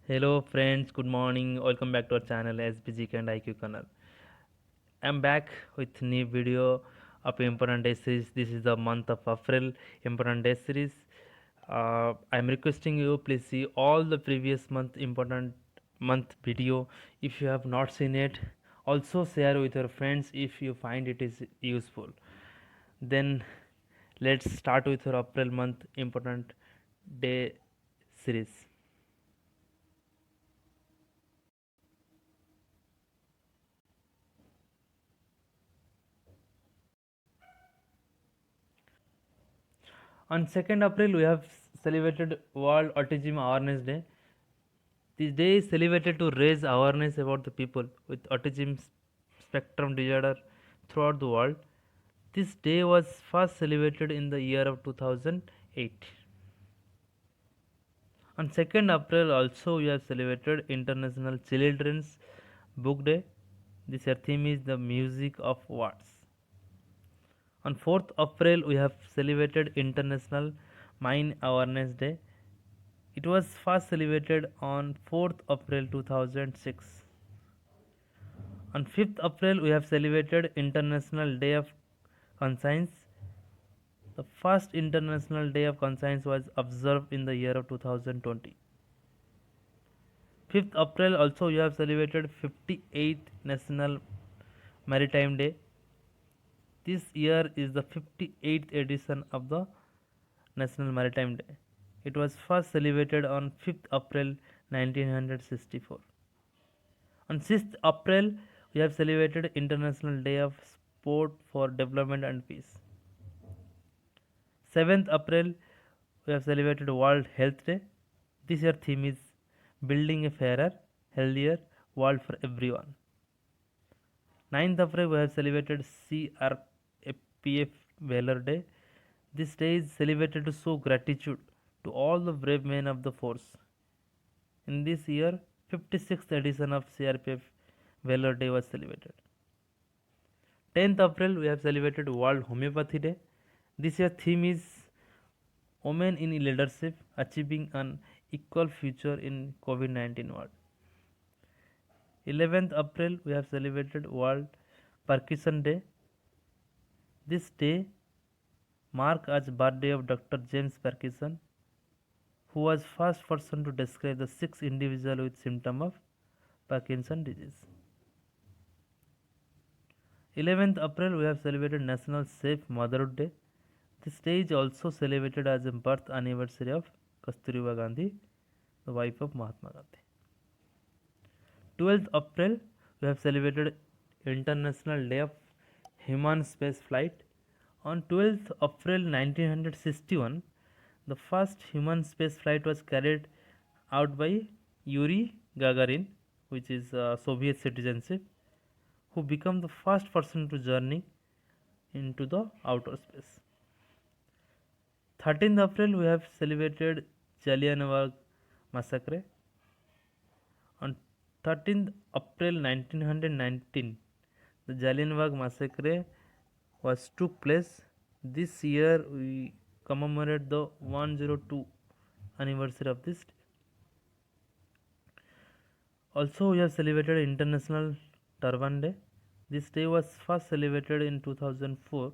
Hello friends, good morning. Welcome back to our channel SBG and IQ Corner. I'm back with new video of Important Day series. This is the month of April Important Day series. I'm requesting you please see all the previous important month video if you have not seen it. Also share with your friends if you find it is useful. Then let's start with our April month Important Day series. On 2nd April, we have celebrated World Autism Awareness Day. This day is celebrated to raise awareness about the people with autism spectrum disorder throughout the world. This day was first celebrated in the year of 2008. On 2nd April, also we have celebrated International Children's Book Day. This year theme is the music of words. On 4th April, we have celebrated International Mine Awareness Day. It was first celebrated on 4th April 2006. On 5th April, we have celebrated International Day of Conscience. The first International Day of Conscience was observed in the year of 2020. 5th April also we have celebrated 58th National Maritime Day. This year is the 58th edition of the National Maritime Day. It was first celebrated on 5th April 1964. On 6th April, we have celebrated International Day of Sport for Development and Peace. 7th April, we have celebrated World Health Day. This year theme is Building a Fairer, Healthier World for Everyone. 9th April, we have celebrated CRPF Valor Day. This day is celebrated to show gratitude to all the brave men of the force. In this year, 56th edition of CRPF Valor Day was celebrated. 10th April, we have celebrated World Homeopathy Day. This year theme is Women in Leadership Achieving an Equal Future in COVID-19 World. 11th April, we have celebrated World Parkinson Day. This day marked as birthday of Dr. James Parkinson, who was first person to describe the 6 individual with symptom of Parkinson disease. 11th April, we have celebrated National Safe Motherhood Day. This day is also celebrated as a birth anniversary of Kasturiba Gandhi, the wife of Mahatma Gandhi. 12th April, we have celebrated International Day of Human Space Flight. On 12th April 1961, the first human space flight was carried out by Yuri Gagarin, which is Soviet citizenship, who became the first person to journey into the outer space. 13th April, we have celebrated Jallianwala Massacre. On 13th April 1919, the Jallianwala Massacre was took place. This year we commemorate the 102 anniversary of this. Also, we have celebrated International Turban Day. This day was first celebrated in 2004.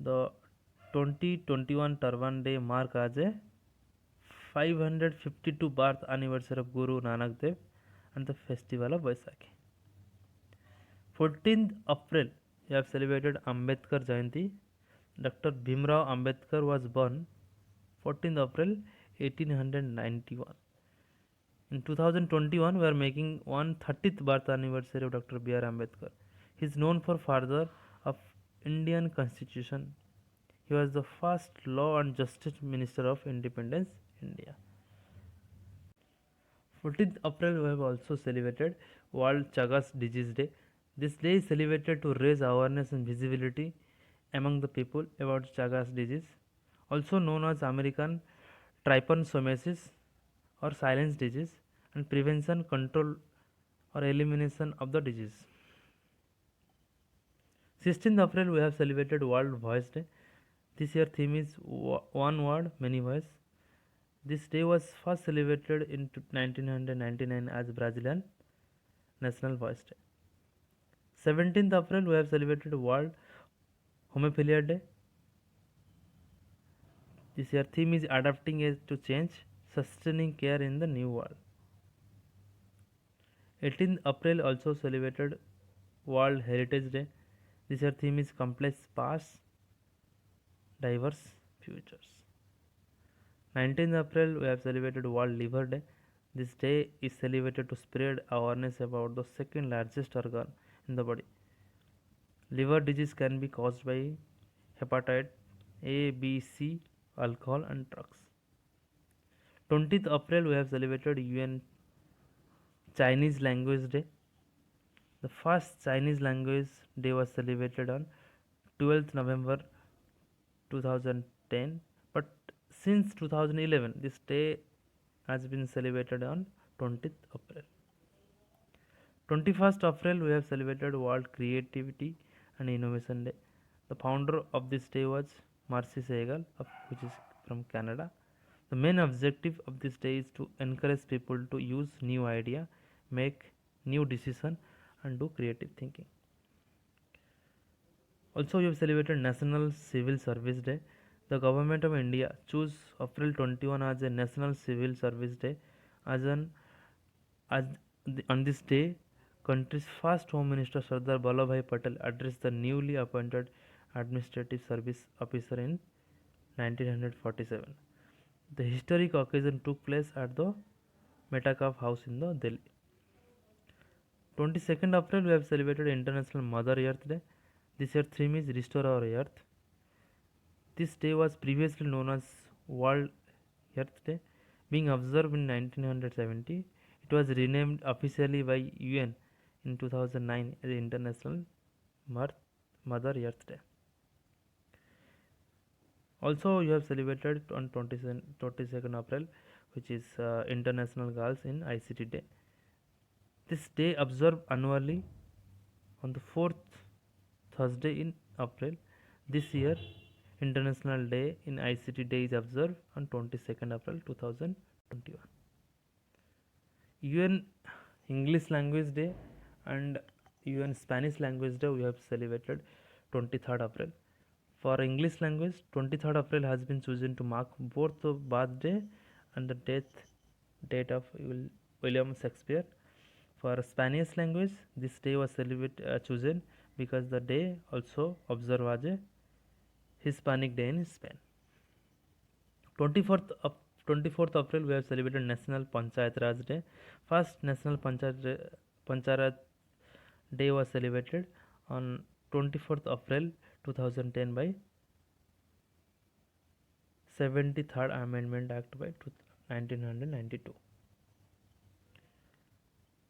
The 2021 Turban Day mark as a 552 birth anniversary of Guru Nanak Dev and the festival of Vaisakhi. 14th April, we have celebrated Ambedkar Jayanti. Dr. Bhimrao Ambedkar was born 14th April 1891. In 2021, we are making 130th birth anniversary of Dr. B.R. Ambedkar. He is known for father of Indian Constitution. He was the first Law and Justice Minister of Independence, India. 14th April, we have also celebrated World Chagas Disease Day. This day is celebrated to raise awareness and visibility among the people about Chagas disease, also known as American trypanosomiasis or silence disease, and prevention, control, or elimination of the disease. 16th April, we have celebrated World Voice Day. This year theme is one word, many voice. This day was first celebrated in 1999 as Brazilian National Voice Day. 17th April we have celebrated World Hemophilia Day. This year theme is adapting it to change, sustaining care in the new world. 18th April also celebrated World Heritage Day. This year theme is complex past, diverse futures. 19th April we have celebrated World Liver Day. This day is celebrated to spread awareness about the second largest organ in the body. Liver disease can be caused by hepatitis A, B, C, alcohol and drugs. 20th April we have celebrated UN Chinese Language Day. The first Chinese Language Day was celebrated on 12th November 2010, but since 2011 this day has been celebrated on 20th April. 21st April we have celebrated World Creativity and Innovation Day. The founder of this day was Marcy Segal, which is from Canada. The main objective of this day is to encourage people to use new idea, make new decision and do creative thinking. Also we have celebrated National Civil Service Day. The government of India chose April 21 as a National Civil Service Day on this day country's first Home Minister Sardar Vallabhbhai Patel addressed the newly appointed Administrative Service Officer in 1947. The historic occasion took place at the Metcalfe House in the Delhi. 22nd April we have celebrated International Mother Earth Day. This year theme is Restore Our Earth. This day was previously known as World Earth Day. Being observed in 1970, it was renamed officially by UN in 2009 as International Mother Earth Day. Also, you have celebrated on 22nd April, which is International Girls in ICT Day. This day observed annually on the fourth Thursday in April. This year, International Day in ICT Day is observed on 22nd April 2021. UN English Language Day and UN Spanish Language Day we have celebrated 23rd April. For English language, 23rd April has been chosen to mark both the birthday and the death date of William Shakespeare. For Spanish language, this day was chosen because the day also observed as a Hispanic Day in Spain. 24th April we have celebrated National Panchayat Raj Day. First National Panchayat Day was celebrated on 24th April 2010 by 73rd Amendment Act by 1992.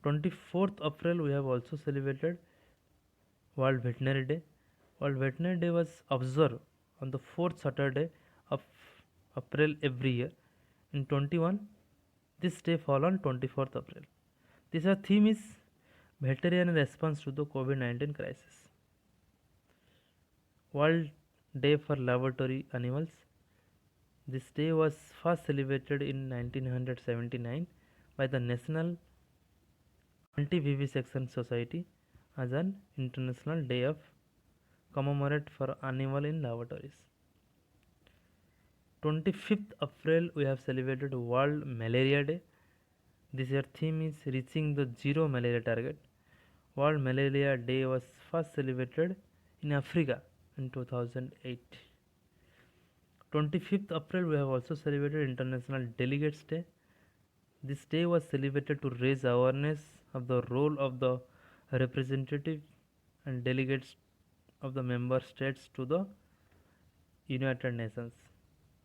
24th April we have also celebrated World Veterinary Day. World Veterinary Day was observed on the fourth Saturday of April every year. In 21, this day fall on 24th April. This theme is veterinary response to the COVID-19 crisis. World Day for Laboratory Animals. This day was first celebrated in 1979 by the National Anti-Vivisection Society as an International Day of commemorate for animal in laboratories. 25th April we have celebrated World Malaria Day. This year theme is reaching the zero malaria target. World Malaria Day was first celebrated in Africa in 2008. 25th April we have also celebrated International Delegates Day. This day was celebrated to raise awareness of the role of the representative and delegates of the member states to the United Nations.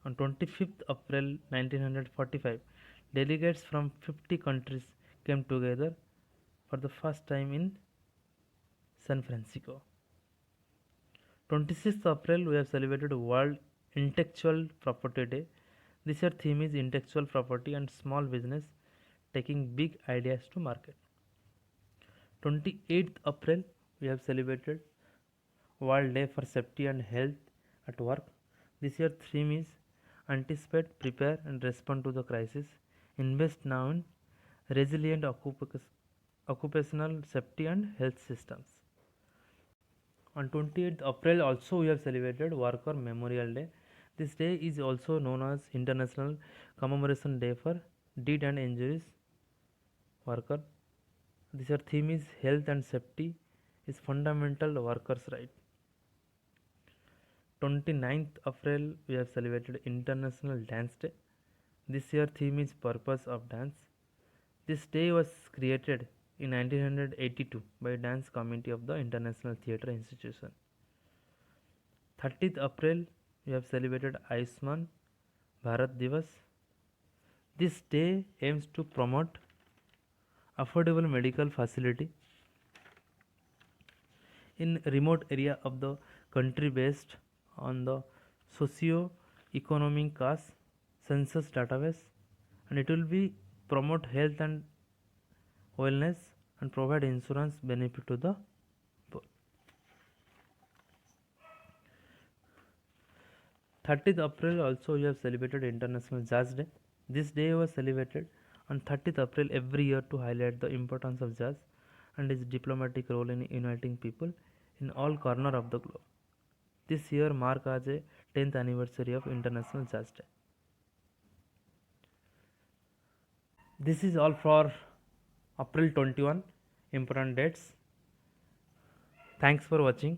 On 25th April 1945, delegates from 50 countries came together for the first time in San Francisco. 26th April we have celebrated World Intellectual Property Day. This year theme is intellectual property and small business taking big ideas to market. 28th April we have celebrated World Day for Safety and Health at Work. This year theme is anticipate, prepare, and respond to the crisis. Invest now in resilient occupational safety and health systems. On 28th April also we have celebrated Worker Memorial Day. This day is also known as International Commemoration Day for Dead and Injuries Worker. This year theme is health and safety is fundamental workers' right. 29th April we have celebrated International Dance Day. This year theme is purpose of dance. This day was created in 1982 by Dance Committee of the International Theatre Institution. 30th April we have celebrated Ayushman Bharat Divas. This day aims to promote affordable medical facility in remote area of the country based on the socio-economic class census database, and it will be promote health and wellness and provide insurance benefit to the poor. 30th April also we have celebrated International Jazz Day. This day was celebrated on 30th April every year to highlight the importance of jazz and its diplomatic role in uniting people in all corners of the globe. This year marks as a 10th anniversary of International Jazz Day. This is all for April 21 important dates. Thanks for watching.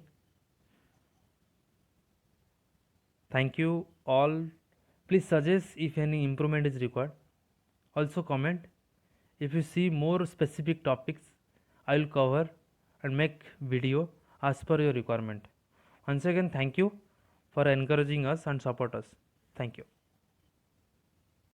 Thank you all. Please suggest if any improvement is required. Also comment. If you see more specific topics, I will cover and make video as per your requirement. Once again, thank you for encouraging us and support us. Thank you.